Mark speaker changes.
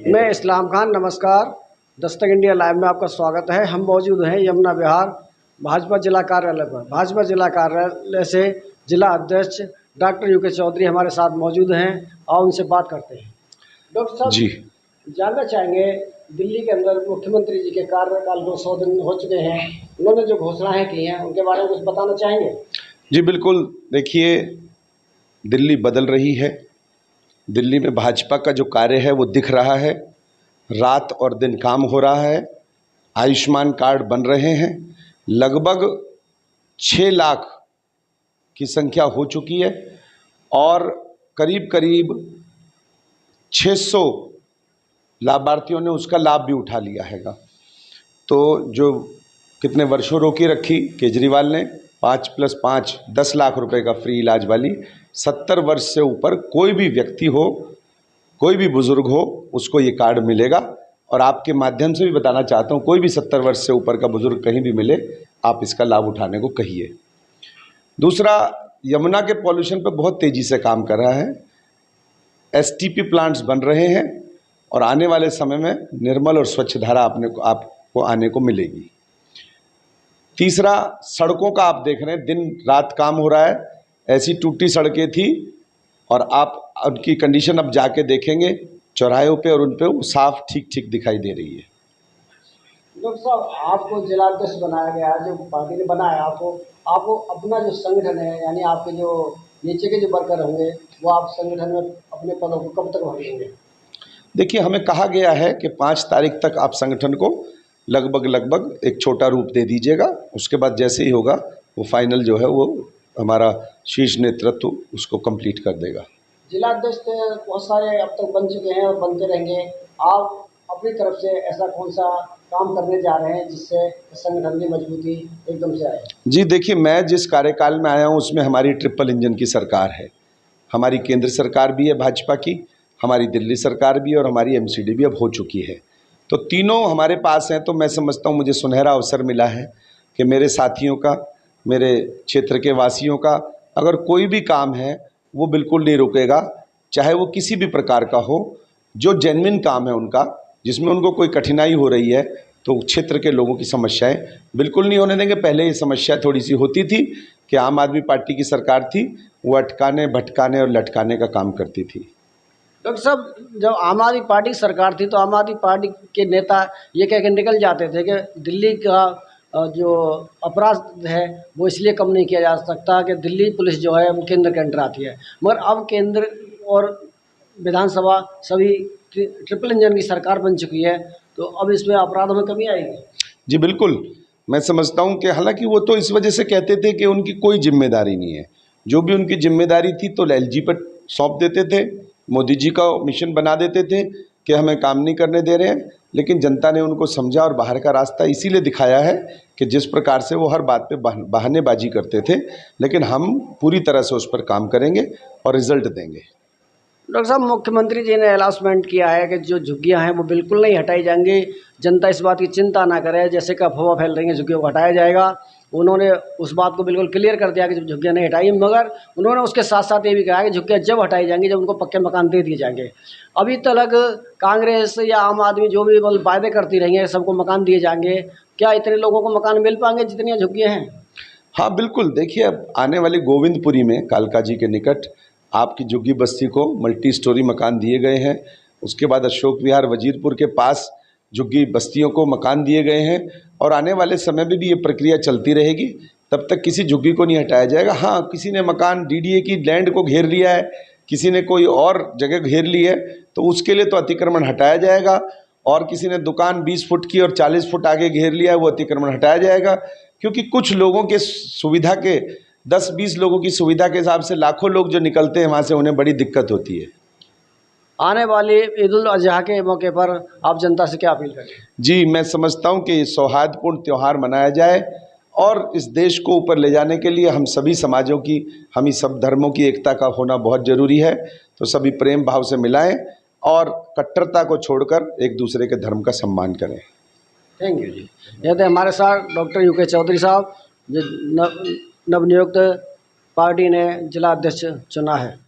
Speaker 1: मैं इस्लाम खान, नमस्कार। Dastak India live में आपका स्वागत है। हम मौजूद हैं यमुना विहार भाजपा जिला कार्यालय पर। भाजपा जिला कार्यालय से जिला अध्यक्ष डॉक्टर यूके चौधरी हमारे साथ मौजूद हैं और उनसे बात करते हैं। डॉक्टर साहब जी, जानना चाहेंगे, दिल्ली के अंदर मुख्यमंत्री जी के कार्यकाल को 100 दिन हो चुके हैं, उन्होंने जो घोषणाएं की हैं उनके बारे में कुछ बताना चाहेंगे?
Speaker 2: जी बिल्कुल। देखिए, दिल्ली बदल रही है। दिल्ली में भाजपा का जो कार्य है वो दिख रहा है। रात और दिन काम हो रहा है। आयुष्मान कार्ड बन रहे हैं। लगभग 6 लाख की संख्या हो चुकी है और करीब करीब 600 लाभार्थियों ने उसका लाभ भी उठा लिया हैगा। तो जो कितने वर्षों रोकी रखी केजरीवाल ने, 5+5 10 लाख रुपए का फ्री इलाज वाली, 70 वर्ष से ऊपर कोई भी व्यक्ति हो, कोई भी बुजुर्ग हो, उसको ये कार्ड मिलेगा। और आपके माध्यम से भी बताना चाहता हूँ, कोई भी 70 वर्ष से ऊपर का बुजुर्ग कहीं भी मिले, आप इसका लाभ उठाने को कहिए। दूसरा, यमुना के पॉल्यूशन पर बहुत तेज़ी से काम कर रहा है। एसटीपी प्लांट्स बन रहे हैं और आने वाले समय में निर्मल और स्वच्छ धारा आपको आने को मिलेगी। तीसरा, सड़कों का आप देख रहे हैं, दिन रात काम हो रहा है। ऐसी टूटी सड़कें थी और आप उनकी कंडीशन अब जाके देखेंगे चौराहों पे, और उन पे वो साफ ठीक दिखाई दे रही है।
Speaker 1: डॉक्टर साहब, आपको जिलाध्यक्ष बनाया गया, जो पार्टी ने बनाया आपको अपना जो संगठन है, यानी आपके जो नीचे के जो वर्कर होंगे, वो आप संगठन में अपने पदों को कब तक भरेंगे?
Speaker 2: देखिए, हमें कहा गया है कि 5 तारीख तक आप संगठन को लगभग एक छोटा रूप दे दीजिएगा। उसके बाद जैसे ही होगा वो फाइनल जो है वो हमारा शीर्ष नेतृत्व उसको कंप्लीट कर देगा।
Speaker 1: जिलाध्यक्ष बहुत सारे अब तक बन चुके हैं और बनते रहेंगे। आप अपनी तरफ से ऐसा कौन सा काम करने जा रहे हैं जिससे संगठन की मजबूती एकदम से आए?
Speaker 2: जी देखिए, मैं जिस कार्यकाल में आया हूँ उसमें हमारी ट्रिपल इंजन की सरकार है। हमारी केंद्र सरकार भी है भाजपा की, हमारी दिल्ली सरकार भी, और हमारी एमसीडी भी अब हो चुकी है। तो तीनों हमारे पास हैं। तो मैं समझता हूँ मुझे सुनहरा अवसर मिला है कि मेरे साथियों का, मेरे क्षेत्र के वासियों का अगर कोई भी काम है वो बिल्कुल नहीं रुकेगा, चाहे वो किसी भी प्रकार का हो। जो जेन्युइन काम है उनका, जिसमें उनको कोई कठिनाई हो रही है, तो क्षेत्र के लोगों की समस्याएं बिल्कुल नहीं होने देंगे। पहले ये समस्या थोड़ी सी होती थी कि आम आदमी पार्टी की सरकार थी, वो अटकाने, भटकाने और लटकाने का काम करती थी।
Speaker 1: डॉक्टर साहब, जब आम आदमी पार्टी की सरकार थी तो आम आदमी पार्टी के नेता ये कह के निकल जाते थे कि दिल्ली का जो अपराध है वो इसलिए कम नहीं किया जा सकता कि दिल्ली पुलिस जो है वो केंद्र के अंडर आती है। मगर अब केंद्र और विधानसभा सभी ट्रिपल इंजन की सरकार बन चुकी है, तो अब इसमें अपराधों में कमी आएगी?
Speaker 2: जी बिल्कुल। मैं समझता हूँ कि हालांकि वो तो इस वजह से कहते थे कि उनकी कोई जिम्मेदारी नहीं है। जो भी उनकी जिम्मेदारी थी तो एलजी पर सौंप देते थे, मोदी जी का मिशन बना देते थे कि हमें काम नहीं करने दे रहे हैं। लेकिन जनता ने उनको समझा और बाहर का रास्ता इसीलिए दिखाया है कि जिस प्रकार से वो हर बात पे बहानेबाजी करते थे, लेकिन हम पूरी तरह से उस पर काम करेंगे और रिजल्ट देंगे।
Speaker 1: डॉक्टर साहब, मुख्यमंत्री जी ने अनाउंसमेंट किया है कि जो झुग्गियां हैं वो बिल्कुल नहीं हटाई जाएंगी। जनता इस बात की चिंता ना करे, जैसे कि अफवाह फैल रही है झुग्गियों को हटाया जाएगा। उन्होंने उस बात को बिल्कुल क्लियर कर दिया कि जब झुग्गियां नहीं हटाई, मगर उन्होंने उसके साथ साथ ये भी कहा कि झुग्गियां जब हटाई जाएंगी जब उनको पक्के मकान दे दिए जाएंगे। अभी तक कांग्रेस या आम आदमी जो भी वायदे करती रही है सबको मकान दिए जाएंगे, क्या इतने लोगों को मकान मिल पाएंगे जितनी झुग्गियाँ हैं?
Speaker 2: हाँ बिल्कुल। देखिए, अब आने वाली गोविंदपुरी में कालका जी के निकट आपकी झुग्गी बस्ती को मल्टी स्टोरी मकान दिए गए हैं। उसके बाद अशोक विहार वजीरपुर के पास झुग्गी बस्तियों को मकान दिए गए हैं और आने वाले समय में भी ये प्रक्रिया चलती रहेगी। तब तक किसी झुग्गी को नहीं हटाया जाएगा। हाँ, किसी ने मकान डीडीए की लैंड को घेर लिया है, किसी ने कोई और जगह घेर ली है, तो उसके लिए तो अतिक्रमण हटाया जाएगा। और किसी ने दुकान 20 फुट की और 40 फुट आगे घेर लिया है, वो अतिक्रमण हटाया जाएगा। क्योंकि कुछ लोगों के सुविधा के, 10-20 लोगों की सुविधा के हिसाब से लाखों लोग जो निकलते हैं वहाँ से, उन्हें बड़ी दिक्कत होती है।
Speaker 1: आने वाले ईद उल अजहा के मौके पर आप जनता से क्या अपील करें?
Speaker 2: जी, मैं समझता हूँ कि सौहार्दपूर्ण त्यौहार मनाया जाए और इस देश को ऊपर ले जाने के लिए हम सभी समाजों की, हम ही सब धर्मों की एकता का होना बहुत ज़रूरी है। तो सभी प्रेम भाव से मिलाएं और कट्टरता को छोड़कर एक दूसरे के धर्म का सम्मान करें।
Speaker 1: थैंक यू जी। यह थे हमारे साथ डॉक्टर यूके चौधरी साहब, जो नवनियुक्त पार्टी ने जिला अध्यक्ष चुना है।